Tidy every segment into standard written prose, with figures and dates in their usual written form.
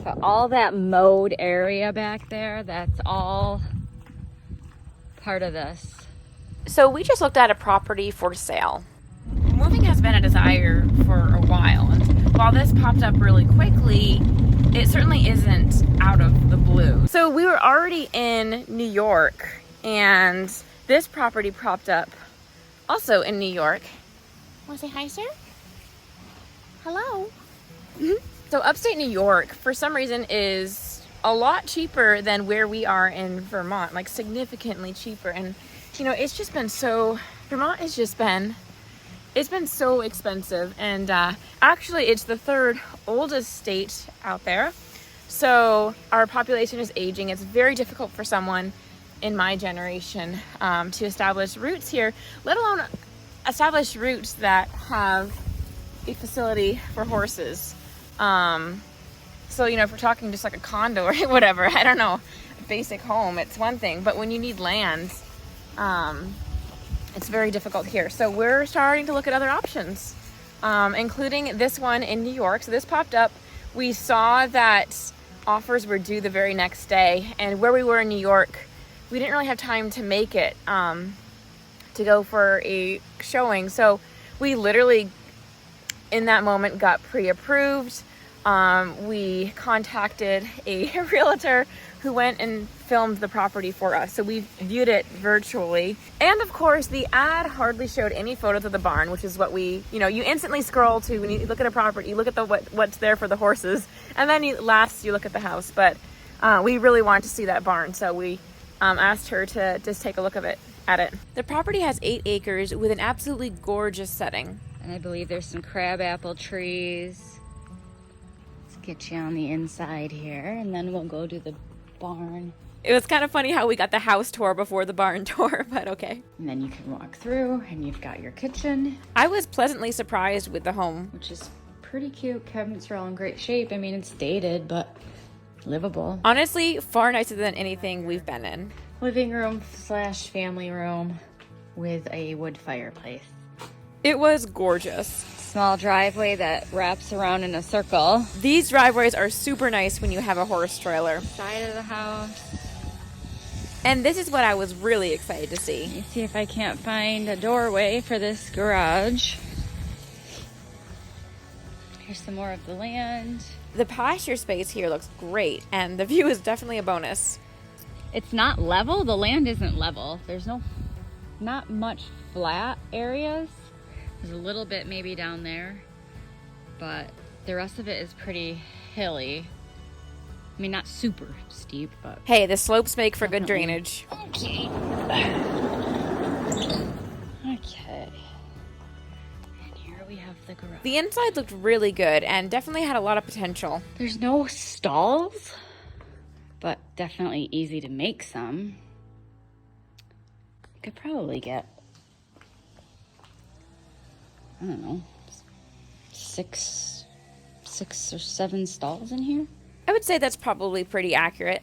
So all that mowed area back there, that's all part of this. So we just looked at a property for sale. Moving has been a desire for a while, and while this popped up really quickly, it certainly isn't out of the blue. So we were already in New York, and this property popped up also in New York. Want to say hi, sir? Hello. So upstate New York, for some reason, is a lot cheaper than where we are in Vermont, like significantly cheaper. And you know, it's just been so, Vermont has just been, it's been so expensive. And actually it's the third oldest state out there. So our population is aging. It's very difficult for someone in my generation to establish roots here, let alone establish roots that have a facility for horses. So, you know, if we're talking just like a condo or whatever, I don't know, a basic home, it's one thing. But when you need land, it's very difficult here. So we're starting to look at other options, including this one in New York. So this popped up. We saw that offers were due the very next day. And where we were in New York, we didn't really have time to make it to go for a showing. So we literally, in that moment, got pre-approved. We contacted a realtor who went and filmed the property for us. So we viewed it virtually. And of course, the ad hardly showed any photos of the barn, which is what we, you know, you instantly scroll to when you look at a property, you look at the what's there for the horses, and then you look at the house. But we really wanted to see that barn, so we asked her to just take a look at it. The property has 8 acres with an absolutely gorgeous setting. And I believe there's some crabapple trees. Let's get you on the inside here, and then we'll go to the barn. It was kind of funny how we got the house tour before the barn tour, but okay. And then you can walk through, and you've got your kitchen. I was pleasantly surprised with the home, which is pretty cute. Cabinets are all in great shape. I mean, it's dated, but livable. Honestly, far nicer than anything we've been in. Living room / family room with a wood fireplace. It was gorgeous. Small driveway that wraps around in a circle. These driveways are super nice when you have a horse trailer. Side of the house. And this is what I was really excited to see. Let me see if I can't find a doorway for this garage. Here's some more of the land. The pasture space here looks great, and the view is definitely a bonus. It's not level. The land isn't level. There's not much flat areas. There's a little bit maybe down there, but the rest of it is pretty hilly. I mean, not super steep, but... Hey, the slopes make for good drainage. Okay. Okay. And here we have the garage. The inside looked really good and definitely had a lot of potential. There's no stalls, but definitely easy to make some. Could probably get, I don't know, 6 or 7 stalls in here. I would say that's probably pretty accurate.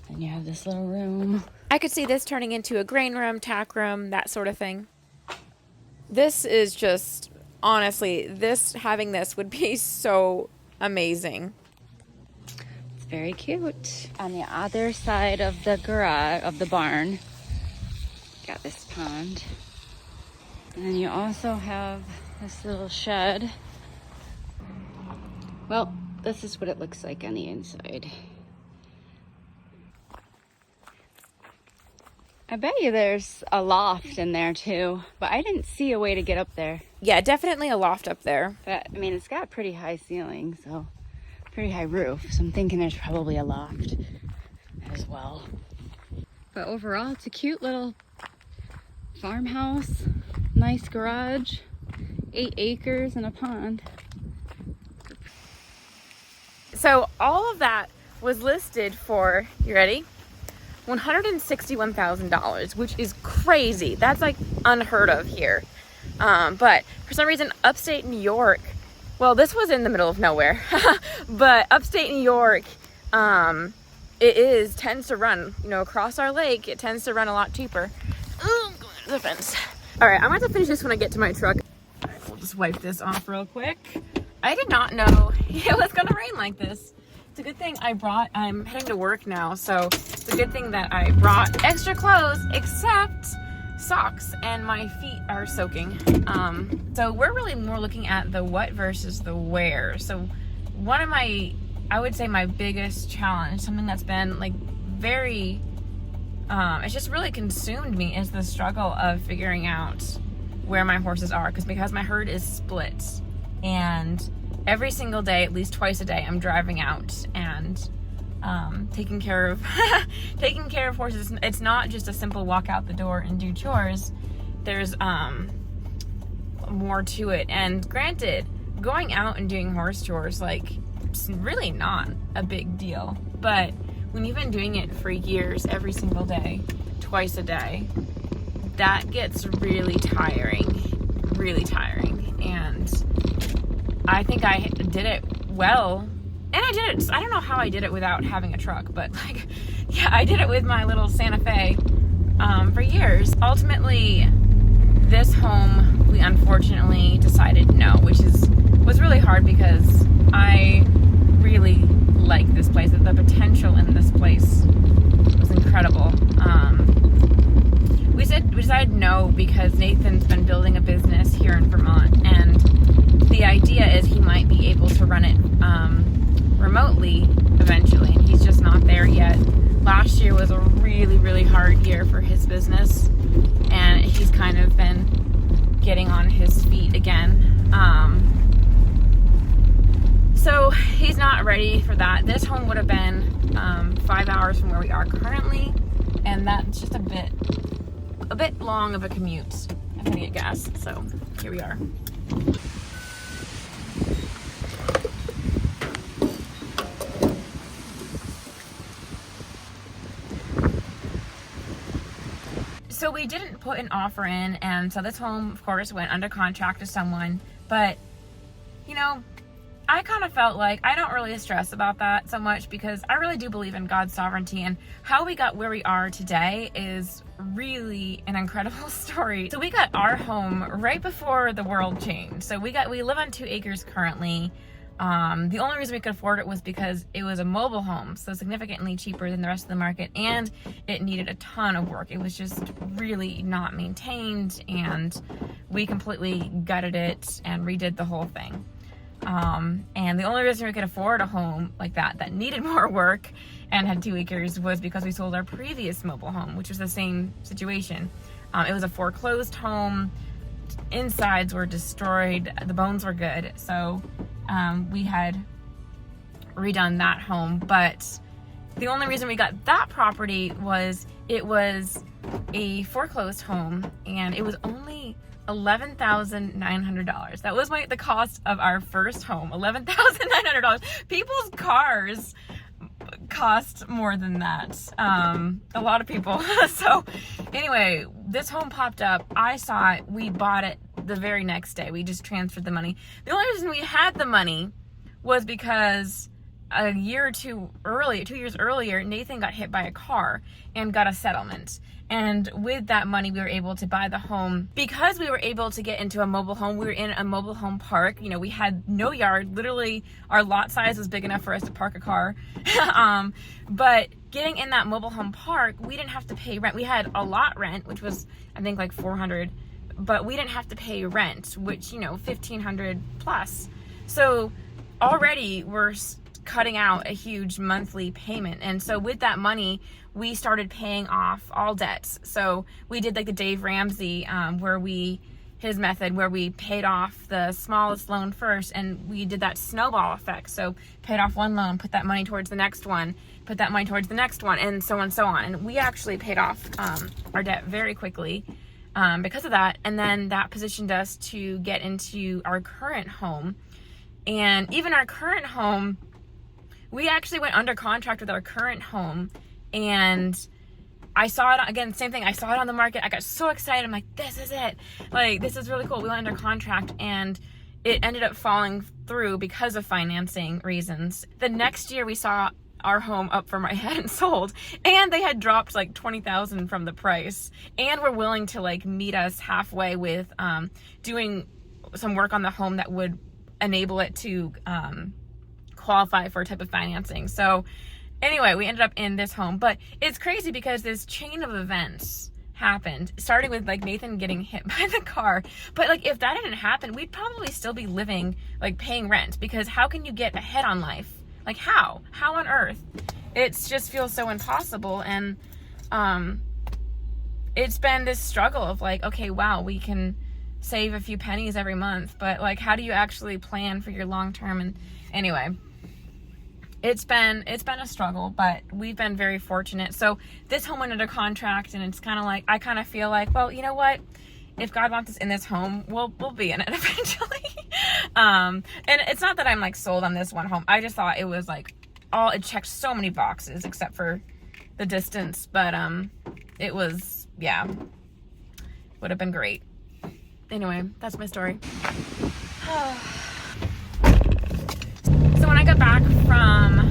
And you have this little room. I could see this turning into a grain room, tack room, that sort of thing. This is just, honestly, having this would be so amazing. It's very cute. On the other side of the garage, of the barn, got this pond. And then you also have this little shed. Well, this is what it looks like on the inside. I bet you there's a loft in there too, but I didn't see a way to get up there. Yeah, definitely a loft up there. But I mean, it's got a pretty high ceiling, so pretty high roof. So I'm thinking there's probably a loft as well. But overall, it's a cute little farmhouse, nice garage, 8 acres and a pond. So all of that was listed for, you ready? $161,000, which is crazy. That's like unheard of here. But for some reason, upstate New York, well, this was in the middle of nowhere, but upstate New York, it tends to run, you know, across our lake, it tends to run a lot cheaper. Oh, I'm going to the fence. All right, I'm going to finish this when I get to my truck. All right, we'll just wipe this off real quick. I did not know it was gonna rain like this. It's a good thing I'm heading to work now, so it's a good thing that I brought extra clothes, except socks, and my feet are soaking. So we're really more looking at the what versus the where. So one of I would say my biggest challenge, something that's been like very, it's just really consumed me, is the struggle of figuring out where my horses are, because my herd is split, and every single day, at least twice a day, I'm driving out and taking care of horses. It's not just a simple walk out the door and do chores. There's more to it. And granted, going out and doing horse chores, like, it's really not a big deal. But when you've been doing it for years, every single day, twice a day, that gets really tiring. And I think I did it well. And I don't know how I did it without having a truck, but like, yeah, I did it with my little Santa Fe for years. Ultimately, this home, we unfortunately decided no, which was really hard, because I really like this place. The potential in this place was incredible. We decided no because Nathan's been building a business here in Vermont, and the idea is he might be able to run it remotely eventually, and he's just not there yet. Last year was a really, really hard year for his business, and he's kind of been getting on his feet again. So he's not ready for that. This home would have been 5 hours from where we are currently, and that's just a bit long of a commute. I'm gonna get gas, so here we are. So we didn't put an offer in, and so this home, of course, went under contract to someone. But, you know, I kind of felt like I don't really stress about that so much, because I really do believe in God's sovereignty, and how we got where we are today is really an incredible story. So we got our home right before the world changed. So we live on 2 acres currently. The only reason we could afford it was because it was a mobile home, so significantly cheaper than the rest of the market, and it needed a ton of work. It was just really not maintained, and we completely gutted it and redid the whole thing. And the only reason we could afford a home like that needed more work and had 2 acres was because we sold our previous mobile home, which was the same situation. It was a foreclosed home. Insides were destroyed. The bones were good. So we had redone that home. But the only reason we got that property was it was a foreclosed home, and it was only $11,900. That was the cost of our first home. $11,900. People's cars cost more than that. A lot of people. So anyway, this home popped up. I saw it. We bought it the very next day. We just transferred the money. The only reason we had the money was because a year or 2 years earlier, Nathan got hit by a car and got a settlement. And with that money, we were able to buy the home. Because we were able to get into a mobile home, we were in a mobile home park. You know, we had no yard. Literally, our lot size was big enough for us to park a car. But getting in that mobile home park, we didn't have to pay rent. We had a lot rent, which was, I think, like $400. But we didn't have to pay rent, which, you know, $1,500 plus. So already we're cutting out a huge monthly payment. And so with that money, we started paying off all debts. So we did like the Dave Ramsey, his method, where we paid off the smallest loan first, and we did that snowball effect. So paid off one loan, put that money towards the next one, put that money towards the next one, and so on and so on. And we actually paid off our debt very quickly because of that. And then that positioned us to get into our current home. And even our current home, we actually went under contract with our current home, and I saw it again, same thing. I saw it on the market. I got so excited. I'm like, this is it. Like, this is really cool. We went under contract, and it ended up falling through because of financing reasons. The next year we saw our home up for my head and sold, and they had dropped like $20,000 from the price, and were willing to like meet us halfway with doing some work on the home that would enable it to qualify for a type of financing. So anyway, we ended up in this home, but it's crazy because this chain of events happened, starting with like Nathan getting hit by the car. But like, if that didn't happen, we'd probably still be living, like paying rent, because how can you get ahead on life? Like how on earth? It just feels so impossible. And it's been this struggle of like, okay, wow, we can save a few pennies every month, but like, how do you actually plan for your long term? And anyway, it's been a struggle, but we've been very fortunate. So this home went under contract, and it's kind of like, I kind of feel like, well, you know what? If God wants us in this home, we'll be in it eventually. And it's not that I'm like sold on this one home. I just thought it was like it checked so many boxes except for the distance, but it was, yeah, would have been great. Anyway, that's my story. So when I got back from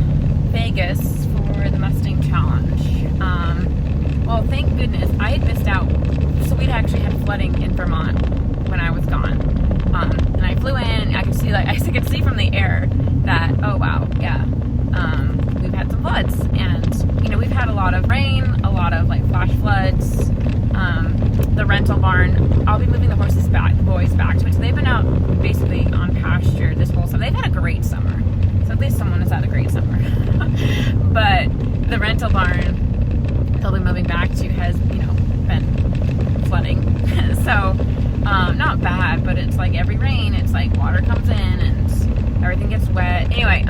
Vegas for the Mustang Challenge, well, thank goodness I had missed out. So we'd actually had flooding in Vermont when I was gone, and I flew in. I could see from the air that, oh wow, yeah, we've had some floods, and you know, we've had a lot of rain, a lot of like flash floods. The rental barn, I'll be moving the boys back to it. So they've been out basically on pasture this whole summer. They've had a great summer. So at least someone has had a great summer. But the rental barn they'll be moving back to has, you know, been flooding. So, not bad, but it's like every rain, it's like water comes in and everything gets wet. Anyway,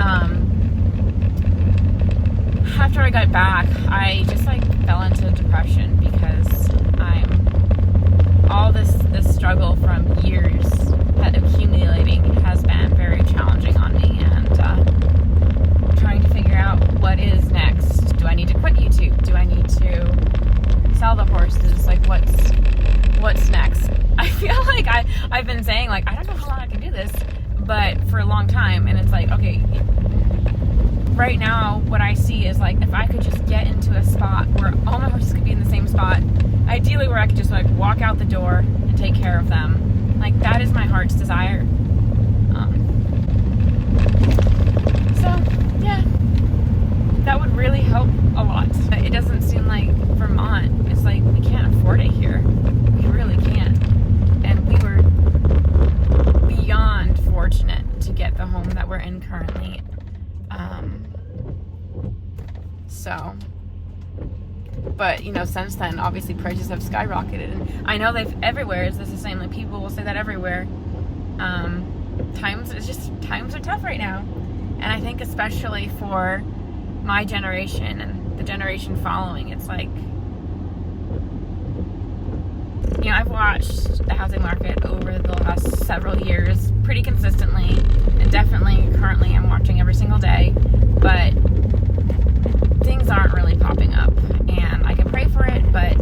after I got back, I just like fell into depression because all this struggle from years that accumulating has been very challenging on me, and trying to figure out what is next. Do I need to quit YouTube? Do I need to sell the horses? Like what's next? I feel like I've been saying like, I don't know how long I can do this, but for a long time, and it's like, okay, right now what I see is like, if I could just get into a spot where all my horses could be in the same spot, ideally where I could just like walk out the door and take care of them. Like that is my heart's desire. So yeah, that would really help a lot. It doesn't seem like Vermont, it's like we can't afford it here. We really can't. And we were beyond fortunate to get the home that we're in currently. But you know, since then, obviously prices have skyrocketed, and I know they've everywhere. Is this the same? Like people will say that everywhere. Times are tough right now, and I think especially for my generation and the generation following, it's like, you know, I've watched the housing market over the last several years pretty consistently, and definitely currently I'm watching every single day, but things aren't really popping up, and I can pray for it, but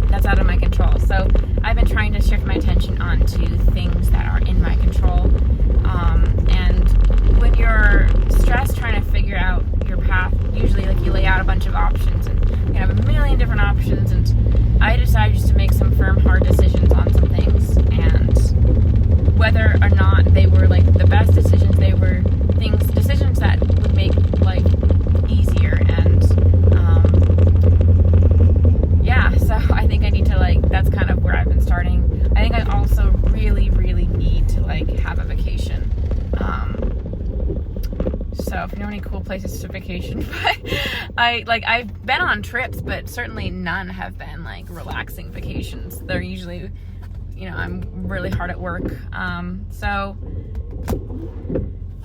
that's out of my control. So I've been trying to shift my attention onto things that are in my control. And when you're stressed trying to figure out your path, usually like you lay out a bunch of options and you have a million different options, and I decided just to make some firm, hard decisions on some things, and whether or not they were like the best decisions, they were decisions that would make life easier. And yeah, so I think I need to like, that's kind of where I've been starting. I think I also really, really need to like have a vacation. So if you know any cool places to vacation, but I've been on trips, but certainly none have been like relaxing vacations. They're usually, you know, I'm really hard at work. So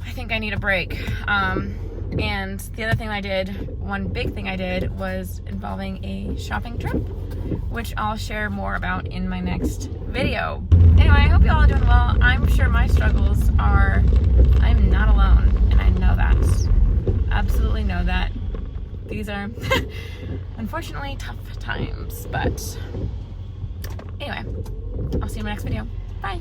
I think I need a break. And the other thing one big thing I did was involving a shopping trip, which I'll share more about in my next video. Anyway, I hope you all are doing well. I'm sure my struggles I'm not alone, and I know that. Absolutely know that. These are unfortunately tough times, but anyway, I'll see you in my next video. Bye.